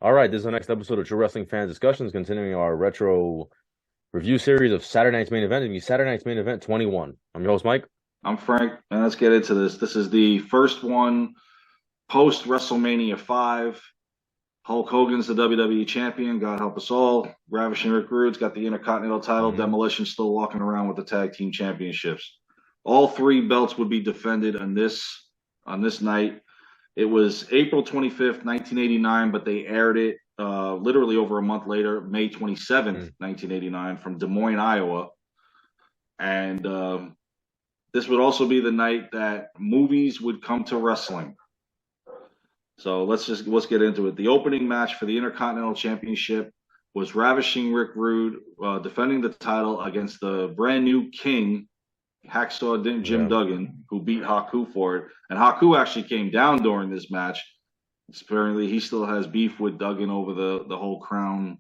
All right, this is the next episode of True Wrestling Fans Discussions, continuing our retro review series of Saturday Night's Main Event. It'll be Saturday Night's Main Event 21. I'm your host, Mike. I'm Frank, and let's get into this. This is the first one post WrestleMania 5. Hulk Hogan's the WWE champion. God help us all. Ravishing Rick Rude's got the Intercontinental title. Demolition still walking around with the tag team championships. All three belts would be defended on this night. It was April 25th, 1989, but they aired it literally over a month later, May 27th, 1989, from Des Moines, Iowa. And this would also be the night that movies would come to wrestling. So let's get into it. The opening match for the Intercontinental Championship was Ravishing Rick Rude defending the title against the brand new King, Hacksaw Jim Duggan, who beat Haku for it. And Haku actually came down during this match. Apparently, he still has beef with Duggan over the whole crown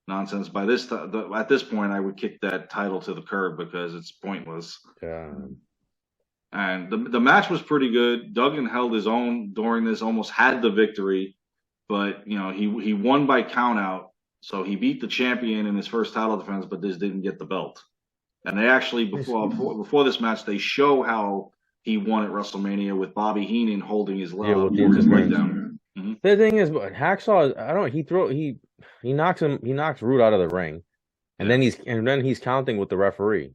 nonsense. At this point, I would kick that title to the curb because it's pointless. Yeah. And the match was pretty good. Duggan held his own during this, almost had the victory, but he won by countout. So he beat the champion in his first title defense, but this didn't get the belt. And they actually before this match, they show how he won at WrestleMania with Bobby Heenan holding his leg down. Mm-hmm. The thing is, Hacksaw, he knocks Rude out of the ring, and then he's counting with the referee.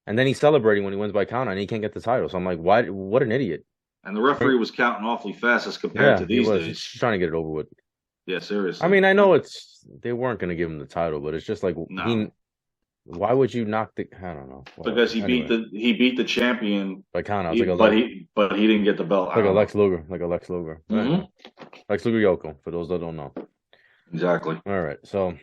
And then he's celebrating when he wins by count, and he can't get the title. So I'm like, why? What an idiot! And the referee was counting awfully fast as compared to these days. He's trying to get it over with. Yeah, seriously. I mean, I know they weren't going to give him the title, but it's just like, why would you knock the? I don't know. Because he beat the champion by count out. But he didn't get the belt. Like a Lex Luger. Mm-hmm. Lex Luger Yoko. For those that don't know. Exactly. All right. So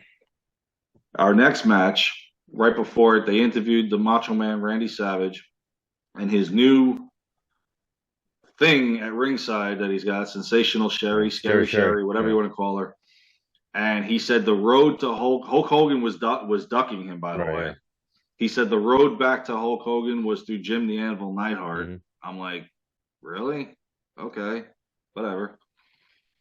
our next match. Right before it, they interviewed the Macho Man Randy Savage and his new thing at ringside that he's got, Sensational Sherry, Scary Sherry, whatever you want to call her. And he said the road to Hulk Hogan was ducking him, by the way. Yeah. He said the road back to Hulk Hogan was through Jim the Anvil Neidhart. Mm-hmm. I'm like, really? Okay, whatever.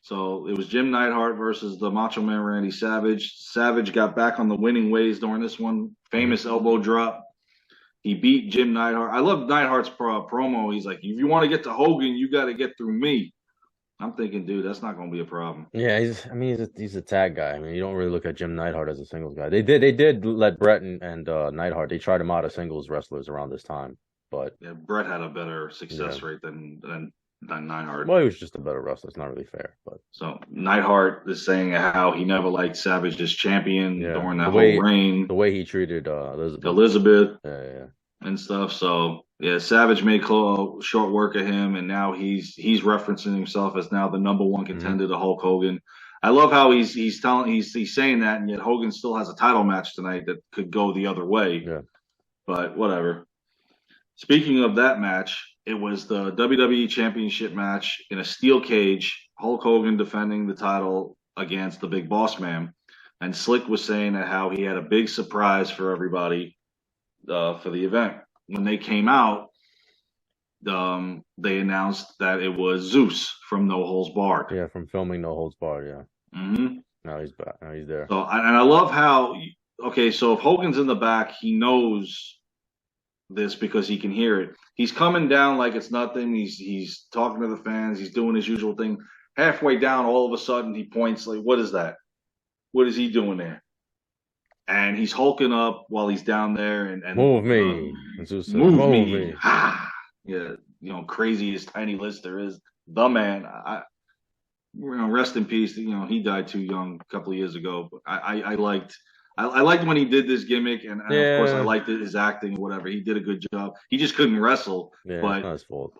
So it was Jim Neidhart versus the Macho Man Randy Savage. Savage got back on the winning ways during this one. Famous elbow drop. He beat Jim Neidhart. I love Neidhart's promo. He's like, if you want to get to Hogan, you got to get through me. I'm thinking, dude, that's not going to be a problem. Yeah, he's a tag guy. I mean, you don't really look at Jim Neidhart as a singles guy. They did let Brett and Neidhart. They tried him out as singles wrestlers around this time, but yeah, Brett had a better success rate than Neidhart. Well, he was just a better wrestler. It's not really fair. But so Neidhart is saying how he never liked Savage as champion during that whole reign. The way he treated Elizabeth yeah. And stuff. So yeah, Savage made short work of him, and now he's referencing himself as now the number one contender to Hulk Hogan. I love how he's saying that, and yet Hogan still has a title match tonight that could go the other way. Yeah. But whatever. Speaking of that match, it was the WWE Championship match in a steel cage. Hulk Hogan defending the title against the Big Boss Man. And Slick was saying that how he had a big surprise for everybody for the event. When they came out, they announced that it was Zeus from No Holds Barred. Yeah, from filming No Holds Barred, yeah. Mm-hmm. Now he's back. Now he's there. So, and I love how, so if Hogan's in the back, he knows this because he can hear it. He's coming down like it's nothing. He's talking to the fans. He's doing his usual thing. Halfway down, all of a sudden, he points like, what is that? What is he doing there? And he's hulking up while he's down there. And move me. Move me. Yeah, crazy as Tiny Lister is. The man. Rest in peace. He died too young a couple of years ago. But I liked when he did this gimmick, and of course I liked his acting, whatever. He did a good job. He just couldn't wrestle. Yeah, but it's not his fault.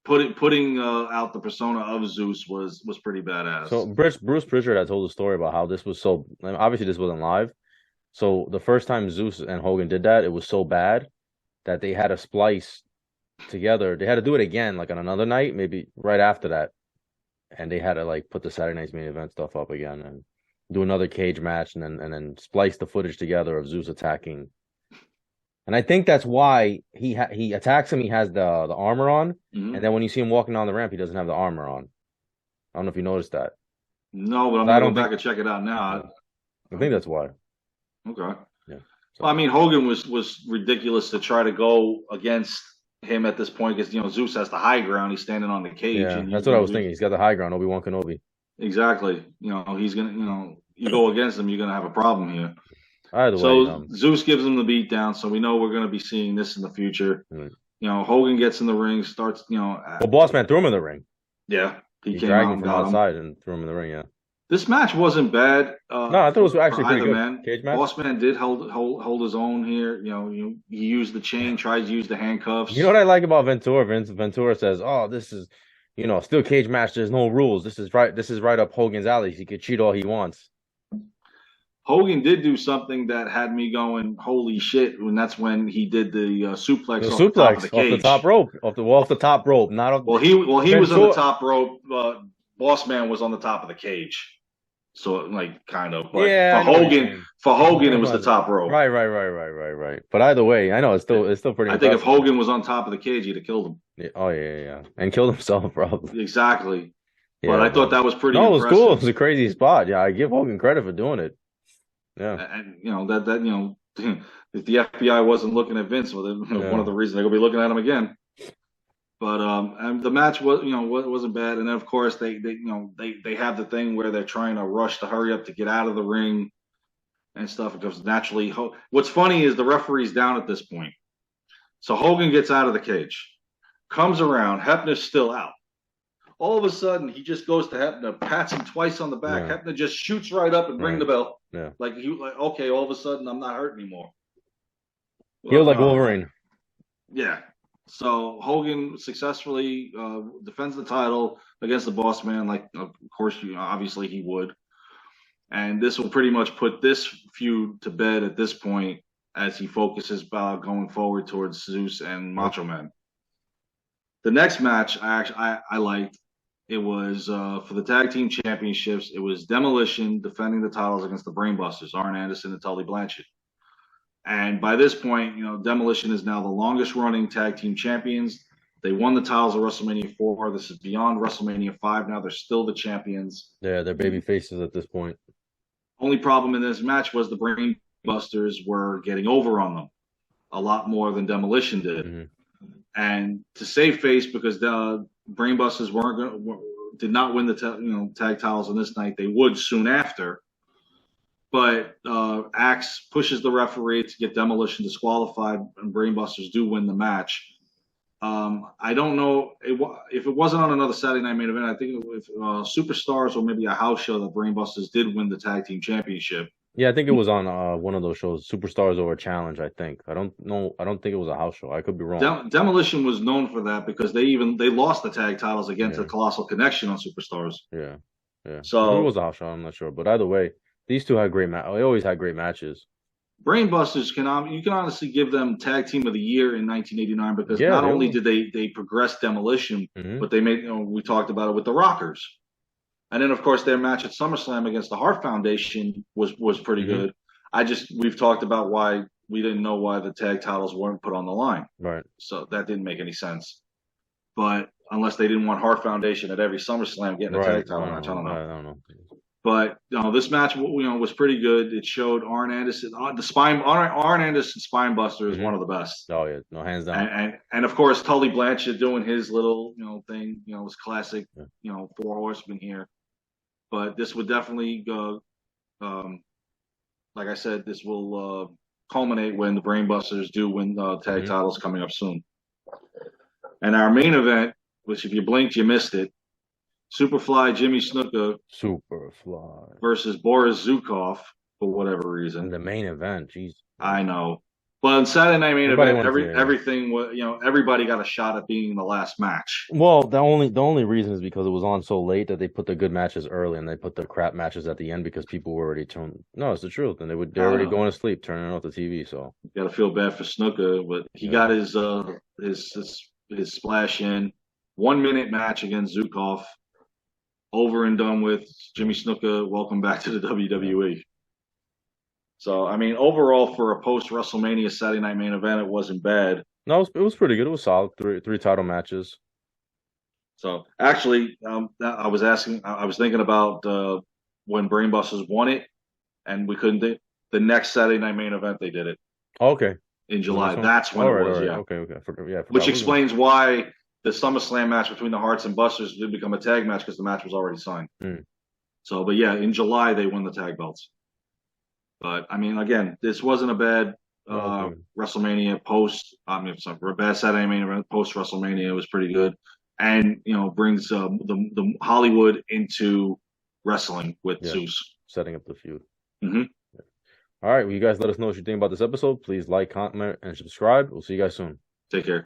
Putting out the persona of Zeus was pretty badass. So Bruce Pritchard had told a story about how this was so. I mean, obviously, this wasn't live. So the first time Zeus and Hogan did that, it was so bad that they had to splice together. They had to do it again, like on another night, maybe right after that, and they had to like put the Saturday Night's Main Event stuff up again and do another cage match, and then splice the footage together of Zeus attacking. And I think that's why he attacks him. He has the armor on, and then when you see him walking down the ramp, he doesn't have the armor on. I don't know if you noticed that. No, but I'm I gonna go don't back think. and check it out Yeah, now. I think that's why. Okay. Yeah. Well, I So mean, Hogan was ridiculous to try to go against him at this point because Zeus has the high ground. He's standing on the cage, yeah, and that's what I was thinking. He's got the high ground. Obi-Wan Kenobi. exactly. He's gonna. You go against him, you're gonna have a problem here. Either way, So Zeus gives him the beat down. So we know we're gonna be seeing this in the future. mm. Hogan gets in the ring, starts. Well, Boss Man threw him in the ring. Yeah, he He came dragged out him and from got him. outside and threw him in the ring. Yeah. This match wasn't bad No, I thought it was for actually pretty either good. man. Cage match. Boss Man did hold his own here. He used the chain, tried to use the You know what handcuffs. I like about Ventura? Ventura says, "Oh, this is, still cage match. There's no rules. This is right. This is right up Hogan's alley. He could cheat all he wants." Hogan did do something that had me going, "Holy shit!" And that's when he did the The suplex off the top of the suplex off the top cage. rope, off the top rope, not off. Well, he was on the Ventura. top rope. Boss Man was on the top of the cage. So like kind of, but Yeah, I know what you're saying. For Hogan, it was the top rope. Right. But either way, I know it's still pretty I think if impressive. Hogan was on top of the cage, he'd have killed him. Yeah, oh yeah, and killed himself probably. Exactly. But Yeah, I thought but that was pretty no, it was cool. It impressive. was a crazy spot. Yeah, I give Hogan credit for doing it. Yeah, And if the FBI wasn't looking at Vince, well, one yeah. of the reasons they're gonna be looking at him again. But and the match was wasn't bad. And then of course they have the thing where they're trying to rush to hurry up to get out of the ring and stuff because naturally. What's funny is the referee's down at this point, so Hogan gets out of the cage, comes around, Hebner's still out. All of a sudden, he just goes to Hebner, pats him twice on the back. Yeah, Hebner just shoots right up and ring right. the bell. Yeah. Okay, all of a sudden I'm not hurt anymore. Healed Well, like Wolverine. yeah. So Hogan successfully defends the title against the Boss Man, like of course obviously he would, and this will pretty much put this feud to bed at this point as he focuses going forward towards Zeus and Yep. Macho Man. The next match I liked. It was for the tag team championships. It was Demolition defending the titles against the Brainbusters, Arn Anderson and Tully Blanchard. And by this point, Demolition is now the longest running tag team champions. They won the titles of WrestleMania 4. This is beyond WrestleMania 5 now. They're still the champions. Yeah, they're baby faces at this point. Only problem in this match was the Brainbusters were getting over on them a lot more than Demolition did. Hmm. And to save face, because the Brainbusters did not win the tag titles on this night, they would soon after. But Axe pushes the referee to get Demolition disqualified, and Brainbusters do win the match. I don't know if it wasn't on another Saturday Night Main Event. I think if Superstars or maybe a house show that Brainbusters did win the tag team championship. Yeah, I think it was on one of those shows, Superstars or a Challenge. I think. I don't know. I don't think it was a house show. I could be wrong. Demolition was known for that because they lost the tag titles again to Yeah, Colossal Connection on Superstars. yeah, yeah. Maybe it was So a house show. I'm not sure. But either way, these two had great They always had great matches. Brainbusters you can honestly give them Tag Team of the Year in 1989 because Yeah, not they only were. did they progress Demolition, Hmm. but they made we talked about it with the Rockers, and then of course their match at SummerSlam against the Hart Foundation was pretty Hmm. good. We've talked about why we didn't know why the tag titles weren't put on the line, Right. so that didn't make any sense. But unless they didn't want Hart Foundation at every SummerSlam getting a Right. tag title match, I don't know. I don't know. But this match, was pretty good. It showed Arn Anderson, Arn Anderson Spine Buster is Hmm. one of the best, Oh yeah, no hands down. and of course Tully Blanchard doing his little thing, was classic, Yeah. Four Horsemen here. But this would definitely go, like I said, this will culminate when the Brainbusters do win tag Hmm. titles coming up soon. And our main event, which if you blinked you missed it, Superfly Jimmy Snuka Superfly. versus Boris Zukov for whatever In reason. the main event, jeez. I know. But on Saturday Night Main Everybody Event, wanted to. Yeah. everything was, everybody got a shot at being the last match. Well, the only reason is because it was on so late that they put the good matches early and they put the crap matches at the end because people were already turned. No, it's the truth, and they're I already know. going to sleep, turning off the TV. So Got to feel bad for Snuka, but he yeah, got his splash in. 1 minute match against Zukov, over and done with. Jimmy Snuka, welcome back to the yeah. WWE. So I mean, overall for a post WrestleMania Saturday Night Main Event, it wasn't bad. No, it was pretty good. It was solid. Three title matches. So actually, I was thinking about when Brainbusters won it, and we couldn't do the next Saturday night main event. They did it Okay. in The July. next one. That's when All it right. All was. right. Yeah, Okay. Okay. I which forgot. Who's on? explains why the SummerSlam match between the Hearts and Busters did become a tag match because the match was already signed. Mm. So, but yeah, in July they won the tag belts. But I mean, again, this wasn't a bad Okay. WrestleMania post. I mean, it's a bad Saturday main event post WrestleMania. It was pretty good, and brings the Hollywood into wrestling with Yeah. Zeus. Setting up the feud. Hmm. All right. Well, you guys let us know what you think about this episode. Please like, comment, and subscribe. We'll see you guys soon. Take care.